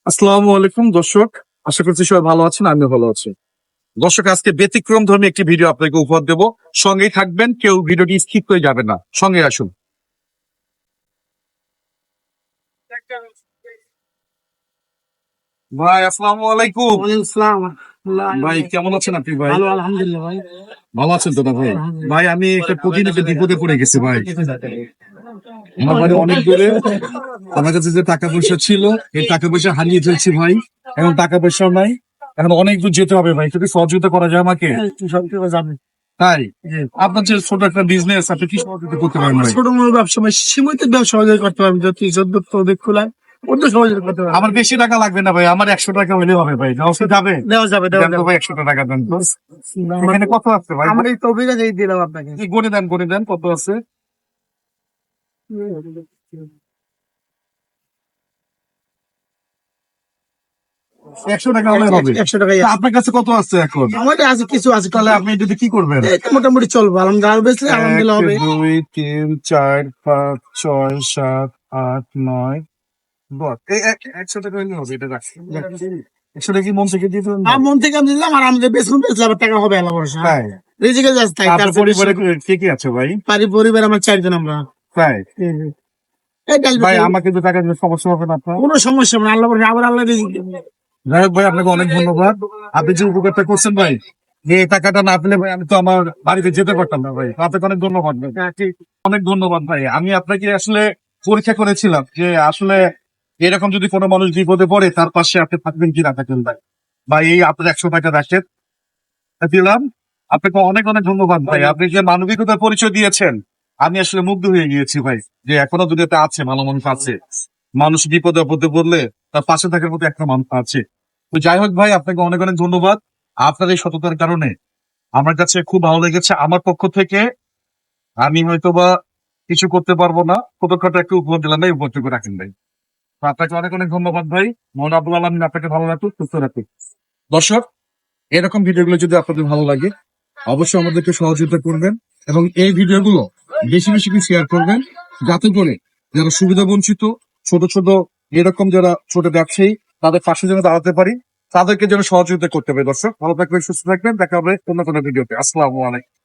আসসালামু আলাইকুম দর্শক, আশা করছি সবাই ভালো আছেন, আমিও ভালো আছি। দর্শক, আজকে ব্যতিক্রম ধর্মী একটি ভিডিও আপনাকে উপহার দেব। সঙ্গেই থাকবেন, কেউ ভিডিওটি স্কিপ করে যাবেন না, সঙ্গে আসুন। ভাই আসসালামু আলাইকুম। ভাই কেমন আছেন আপনি? ভাই আলহামদুলিল্লাহ ভাই। ভালো আছেন তো না? ভাই ভাই আমি একটা প্রতিনিধি বিপদে পড়ে গেছি ভাই। আমার বাড়ি অনেক দূরে, আমার কাছে যে টাকা পয়সা ছিল এই টাকা পয়সা হারিয়ে ফেলছি ভাই। এখন টাকা পয়সা নাই, এখন অনেক দূর যেতে হবে ভাই। যদি সহযোগিতা করা যায় আমাকে। তাই আপনার যে ছোট একটা বিজনেস, আপনি কি সহযোগিতা করতে পারেন ভাই? ছোট মোটো ব্যবসা সীমিত ব্যবসা সহযোগিতা করতে পারবেন, যদি যদ্দূর খুলায় ওদের সহযোগিতা করতে পারবেন। আমার বেশি টাকা লাগবে না ভাই, আমার 100 টাকা হলে হবে ভাই। দেওয়া যাবে? দেওয়া যাবে দেন তো ভাই, 100 টাকা দেন তো। এখানে কত আছে ভাই? আমার এই তহবিলে এই দিলাম আপনাকে। এই গণে দেন কত আছে। 100 টাকা হলে হবে। 100 টাকা তা আপনার কাছে কত আছে এখন? আমার আছে, কিছু আছে। তাহলে আপনি যদি কি করবেন? মোটামুটি চলবো, আলহামদুলিল্লাহ বেচলে আলহামদুলিল্লাহ হবে। 1 2 3 4 5 6 7 8 9 10। এই 100 টাকা হলে হবে, এটা রাখছি। 100 টাকা কি মন থেকে দিয়ে দেবেন? আর মন থেকে আমি দিলাম, আর আমাদের বেচলে আবার টাকা হবে আল্লাহ ভরসা। তাই? রিজিকে যাচ্ছে তাই। আপনার পরিবারে কে কে আছে ভাই? পরিবার আমার 4 জন আমরা। তাই? এই ডাল ভাই আমাকে তো টাকা দিলে সমস্যা হবে না আপনার? কোনো সমস্যা নেই, আল্লাহ ভরসা, আবার আল্লাহ রিজিক দেবে। যাই হোক ভাই, আপনাকে অনেক ধন্যবাদ। আপনি যে উপকারটা করছেন ভাই, এই টাকাটা না পেলে ভাই আমি তো আমার বাড়িতে যেতে পারতাম না ভাই। আপনাকে অনেক ধন্যবাদ ভাই। অনেক ধন্যবাদ ভাই। আমি আপনাকে আসলে পরীক্ষা করেছিলাম যে আসলে এরকম যদি কোনো মানুষ বিপদে পড়ে তার পাশে আপনি থাকবেন কি না থাকবেন ভাই। ভাই এই আপনার 100 টাকা রাখেন, দিলাম। আপনাকে অনেক অনেক ধন্যবাদ ভাই। আপনি যে মানবিকতার পরিচয় দিয়েছেন, আমি আসলে মুগ্ধ হয়ে গিয়েছি ভাই। যে এখনো দুনিয়াতে আছে, ভালো মানুষ আছে। মানুষ বিপদে আপদে পড়লে তার পাশে থাকার মতো একটা মানুষ আছে। তো যাই হোক ভাই, আপনাকে অনেক অনেক ধন্যবাদ। আপনার এই সততার কারণে আমার কাছে খুব ভালো লেগেছে। আমার পক্ষ থেকে আমি হয়তোবা কিছু করতে পারবো না, ছোটখাটো একটু উপহার দিলাম ভাই, উপহারটুকু রাখেন ভাই। তো আপনাকে অনেক অনেক ধন্যবাদ ভাই। মোহাম্মদ আব্দুল আলমিন আপনাকে ভালো রাখুক, সুস্থ রাখুক। দর্শক, এরকম ভিডিওগুলো যদি আপনাদের ভালো লাগে অবশ্যই আমাদেরকে সহযোগিতা করবেন এবং এই ভিডিওগুলো বেশি বেশি করে শেয়ার করবেন, যাতে করে যারা সুবিধা বঞ্চিত, ছোট ছোট এরকম যারা ছোট ব্যবসায়ী, তাদের পাশে যেন দাঁড়াতে পারি, তাদেরকে যেন সহযোগিতা করতে পারি। দর্শক ভালো থাকবেন, সুস্থ থাকবেন, দেখা হবে অন্য কোনো ভিডিওতে। আসসালামু আলাইকুম।